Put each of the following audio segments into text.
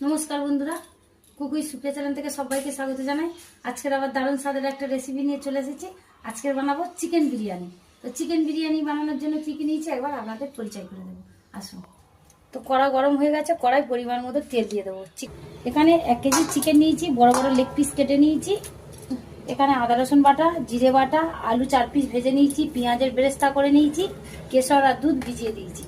নমস্কার বন্ধুরা, কুকুই সুপ্রিয়া চ্যানেল থেকে সবাইকে স্বাগত জানাই। আজকের আবার দারুণ স্বাদের একটা রেসিপি নিয়ে চলে এসেছি। আজকের বানাবো চিকেন বিরিয়ানি। তো চিকেন বিরিয়ানি বানানোর জন্য কী কী নিয়েছি একবার আপনাদের পরিচয় করে দেবো। আসুন। তো কড়া গরম হয়ে গেছে, কড়াই পরিমাণ মতো তেল দিয়ে দেবো। এখানে 1 কেজি চিকেন নিয়েছি, বড় বড় লেগ পিস কেটে নিয়েছি। এখানে আদা রসুন বাটা, জিরে বাটা, আলু 4 পিস ভেজে নিয়েছি, পেঁয়াজের বেরেস্তা করে নিয়েছি, কেশর আর দুধ ভিজিয়ে দিয়েছি।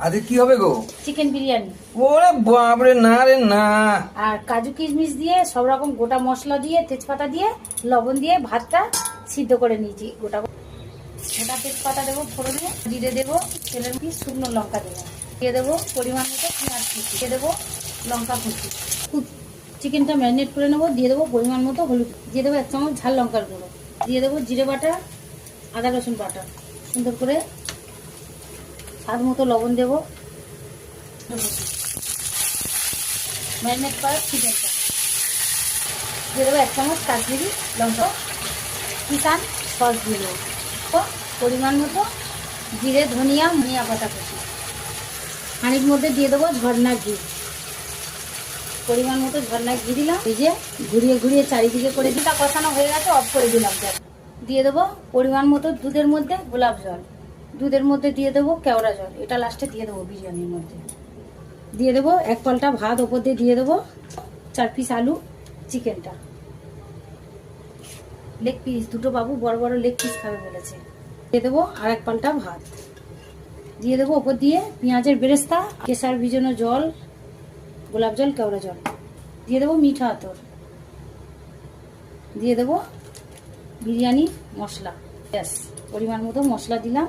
আজকে কি হবে গো? চিকেন বিরিয়ানি। ওরে বাপরে, না রে না। আর কাজু কিশমিশ দিয়ে সব রকম গোটা মশলা দিয়ে, তেজপাতা দিয়ে, লবণ দিয়ে ভাতটা সিদ্ধ করে নিয়েছি। গোটা তেজপাতা দেবো ফোড়নে, জিরে দেবো, তেলের পিস, শুকনো লঙ্কা দেবো, দিয়ে দেবো পরিমাণ মতো পেঁয়াজ কুচি, দিয়ে দেবো লঙ্কা কুচি। চিকেনটা ম্যারিনেট করে নেবো, দিয়ে দেবো পরিমাণ মতো হলুদ, দিয়ে দেবো 1 চামচ ঝাল লঙ্কার গুঁড়ো, দিয়ে দেবো জিরে বাটা, আদা রসুন বাটা, সুন্দর করে স্বাদ মতো লবণ দেবো। ম্যারিনেট করা চিকেনটা দিয়ে দেবো 1 চামচ কাশ্মীরি লঙ্কা, কিষান সস দিয়ে দেবো, তো পরিমাণ মতো জিরে, ধনিয়া, ধনিয়া পাতা কুচি। হাঁড়ির মধ্যে দিয়ে দেবো ঝর্ণা ঘি, পরিমাণ মতো ঝর্ণা ঘি দিলাম। এই যে ঘুরিয়ে ঘুরিয়ে চারিদিকে করে দিটা কষানো হয়ে গেছে, অফ করে দিলাম। দিয়ে দেবো পরিমাণ মতো দুধের মধ্যে গোলাপ জল, দুধের মধ্যে দিয়ে দেবো কেওড়া জল, এটা লাস্টে দিয়ে দেবো বিরিয়ানির মধ্যে। দিয়ে দেবো 1 পাল্টা ভাত, ওপর দিয়ে দেবো 4 পিস আলু, চিকেনটা লেগ পিস, দুটো বাবু বড় বড় লেগ পিস খাবে বলেছে। দিয়ে দেবো আর 1 পাল্টা ভাত, দিয়ে দেবো ওপর দিয়ে পেঁয়াজের বেরেস্তা, কেশর ভিজানো জল, গোলাপ জল, কেওড়া জল, দিয়ে দেবো মিঠা আতর, দিয়ে দেবো বিরিয়ানি মশলা, ব্যাস পরিমাণ মতো মশলা দিলাম।